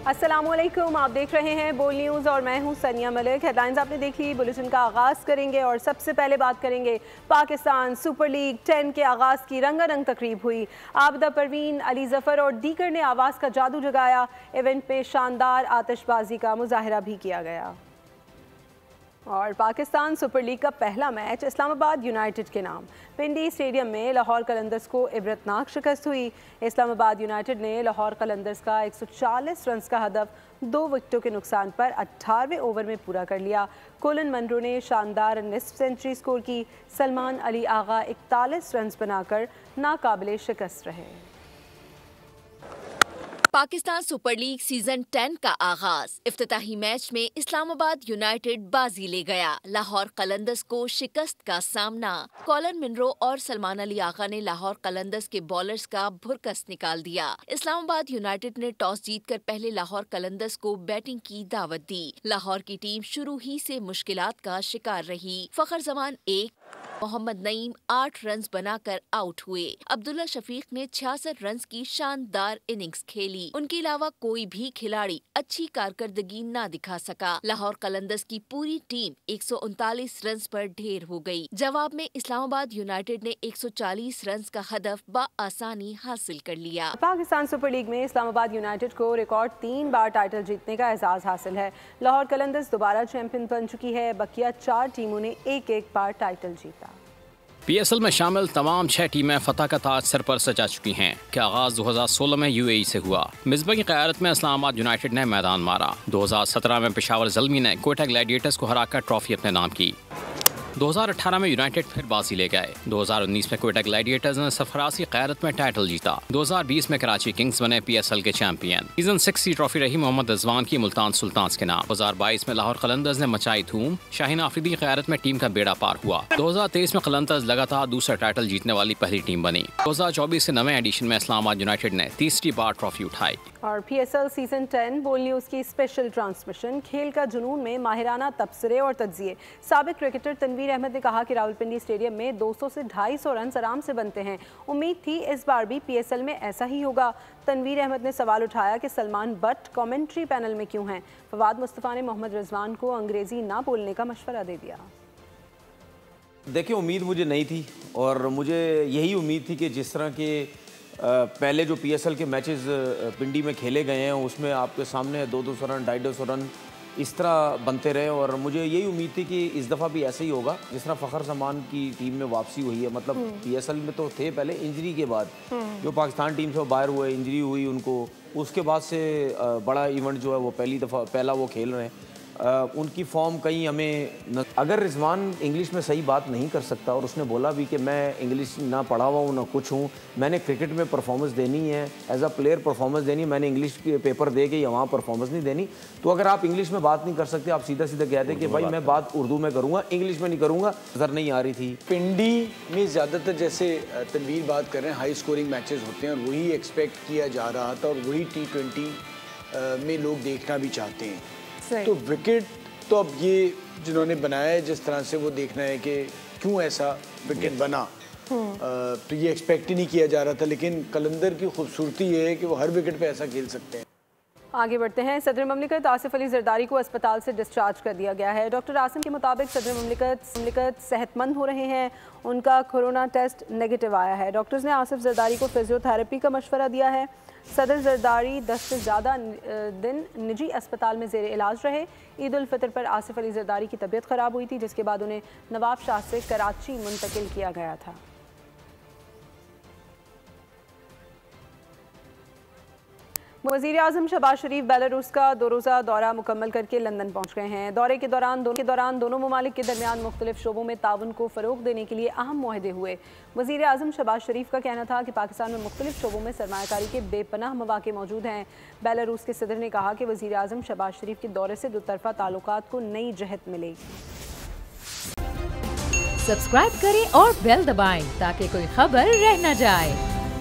अस्सलामुअलैकुम, आप देख रहे हैं बोल न्यूज़ और मैं हूं सनिया मलिक। हेडलाइंस आपने देखी, बुलेटिन का आगाज़ करेंगे और सबसे पहले बात करेंगे पाकिस्तान सुपर लीग 10 के आगाज़ की रंगारंग तकरीब हुई। आबिदा परवीन, अली जफ़र और दीगर ने आवाज़ का जादू जगाया। इवेंट में शानदार आतिशबाजी का मुजाहरा भी किया गया। और पाकिस्तान सुपर लीग का पहला मैच इस्लामाबाद यूनाइटेड के नाम पिंडी स्टेडियम में लाहौर कलंदर्स को इबरतनाक शिकस्त हुई। इस्लामाबाद यूनाइटेड ने लाहौर कलंदर्स का 140 रन का हदफ 2 विकेटों के नुकसान पर 18वें ओवर में पूरा कर लिया। कोलन मनरो ने शानदार निस्फ सेंचुरी स्कोर की। सलमान अली आगा 41 रन बनाकर नाकाबिले शिकस्त रहे। पाकिस्तान सुपर लीग सीजन 10 का आगाज। इफ्तिताही मैच में इस्लामाबाद यूनाइटेड बाजी ले गया। लाहौर कलंदर्स को शिकस्त का सामना। कोलन मिनरो और सलमान अली आगा ने लाहौर कलंदर्स के बॉलर्स का भुरकस निकाल दिया। इस्लामाबाद यूनाइटेड ने टॉस जीतकर पहले लाहौर कलंदर्स को बैटिंग की दावत दी। लाहौर की टीम शुरू ही से मुश्किलात का शिकार रही। फखर जमान 1, मोहम्मद नईम 8 रन बनाकर आउट हुए। अब्दुल्ला शफीक ने 66 रन की शानदार इनिंग्स खेली। उनके अलावा कोई भी खिलाड़ी अच्छी कारकर्दगी न दिखा सका। लाहौर कलंदर्स की पूरी टीम 139 रन पर ढेर हो गई। जवाब में इस्लामाबाद यूनाइटेड ने 140 रन का हदफ बआसानी हासिल कर लिया। पाकिस्तान सुपर लीग में इस्लामाबाद यूनाइटेड को रिकॉर्ड 3 बार टाइटल जीतने का एजाज हासिल है। लाहौर कलंदर्स दोबारा चैंपियन बन चुकी है। बकिया 4 टीमों ने एक बार टाइटल जीता। PSL में शामिल तमाम 6 टीमें फतह का ताज सर पर सजा चुकी हैं कि आगाज 2016 में UAE से हुआ। मिसबा की क़यादत में इस्लामाबाद यूनाइटेड ने मैदान मारा। 2017 में पेशावर ज़ल्मी ने कोयटा ग्लैडिएटर्स को हराकर ट्रॉफी अपने नाम की। 2018 में यूनाइटेड फिर बाजी ले गए। 2019 में कोयटा ग्लैडिएटर्स ने सरफराज की क़यादत में टाइटल जीता। 2020 में कराची किंग्स बने PSL के चैंपियन। सीजन 6 की ट्रॉफी रही मोहम्मद रिजवान की मुल्तान सुल्तान्स के नाम। 2022 में लाहौर कलंदर्स ने मचाई धूम। शाहीन आफरीदी की क़यादत में टीम का बेड़ा पार हुआ। 2023 में कलंदर्स लगातार दूसरा टाइटल जीतने वाली पहली टीम बनी। 2024 के नवे एडिशन में इस्लामाबाद यूनाइटेड ने तीसरी बार ट्रॉफी उठाई। और PSL सीजन 10 बोल न्यूज़ की स्पेशल ट्रांसमिशन खेल का जुनून में माहिराना तबसरे और तज्जिए। साबिक क्रिकेटर तनवीर अहमद ने कहा कि रावलपिंडी स्टेडियम में 200 से 250 रन आराम से बनते हैं। उम्मीद थी इस बार भी PSL में ऐसा ही होगा। तनवीर अहमद ने सवाल उठाया कि सलमान बट कमेंट्री पैनल में क्यों हैं। फवाद मुस्तफ़ा ने मोहम्मद रिजवान को अंग्रेजी ना बोलने का मशवरा दे दिया। देखिए, उम्मीद मुझे नहीं थी और मुझे यही उम्मीद थी कि जिस तरह के पहले जो PSL के मैचेस पिंडी में खेले गए हैं उसमें आपके सामने 200 रन 250 रन इस तरह बनते रहे। और मुझे यही उम्मीद थी कि इस दफ़ा भी ऐसे ही होगा जिस तरह फ़खर जमान की टीम में वापसी हुई है। मतलब PSL में तो थे पहले, इंजरी के बाद जो पाकिस्तान टीम से बाहर हुए, इंजरी हुई उनको, उसके बाद से बड़ा इवेंट जो है वो पहला वो खेल रहे हैं। उनकी फॉर्म कहीं हमें अगर रिजवान इंग्लिश में सही बात नहीं कर सकता और उसने बोला भी कि मैं इंग्लिश ना पढ़ा हुआ हूँ ना कुछ हूँ, मैंने क्रिकेट में परफॉर्मेंस देनी है, एज अ प्लेयर परफॉर्मेंस देनी है, मैंने इंग्लिश के पेपर दे के या वहाँ परफॉर्मेंस नहीं देनी। तो अगर आप इंग्लिश में बात नहीं कर सकते, आप सीधा सीधा कहते कि भाई मैं बात उर्दू में करूँगा, इंग्लिश में नहीं करूँगा, नजर नहीं आ रही थी। पिंडी में ज़्यादातर जैसे तनवीर बात कर रहे हैं हाई स्कोरिंग मैचेस होते हैं और वही एक्सपेक्ट किया जा रहा था और वही T20 में लोग देखना भी चाहते हैं। तो विकेट तो अब ये जिन्होंने बनाया है जिस तरह से वो देखना है कि क्यों ऐसा विकेट बना, तो ये एक्सपेक्ट ही नहीं किया जा रहा था। लेकिन कलंदर की खूबसूरती ये है कि वो हर विकेट पे ऐसा खेल सकते हैं। आगे बढ़ते हैं। सदर ममलिकत आसिफ अली जरदारी को अस्पताल से डिस्चार्ज कर दिया गया है। डॉक्टर आसिम के मुताबिक सदर ममलिकत सेहतमंद हो रहे हैं। उनका कोरोना टेस्ट नेगेटिव आया है। डॉक्टर्स ने आसिफ जरदारी को फिजियोथेरेपी का मशवरा दिया है। सदर जरदारी 10 से ज़्यादा दिन निजी अस्पताल में ज़ेर इलाज रहे। ईद उल फितर पर आसिफ अली जरदारी की तबीयत ख़राब हुई थी, जिसके बाद उन्हें नवाब शाह से कराची मुंतकिल किया गया था। वज़ीर आज़म शहबाज शरीफ बेलारूस का 2 रोज़ा दौरा मुकम्मल करके लंदन पहुँच गए हैं। दौरे के दौरान दोनों ममालिक के दरमियान मुख्तलिफ शोबों में ताउन को फ़रोग़ देने के लिए अहम मुआहदे हुए। वज़ीर आज़म शहबाज शरीफ का कहना था कि पाकिस्तान में मुख्तलिफ शोबों में सरमायाकारी के बेपनाह मौक़े मौजूद हैं। बेलारूस के सदर ने कहा कि वज़ीर आज़म शहबाज शरीफ के दौरे से दोतरफ़ा ताल्लुकात को नई जहत मिलेगी। सब्सक्राइब करें और बेल दबाएं ताकि कोई खबर रह न जाए।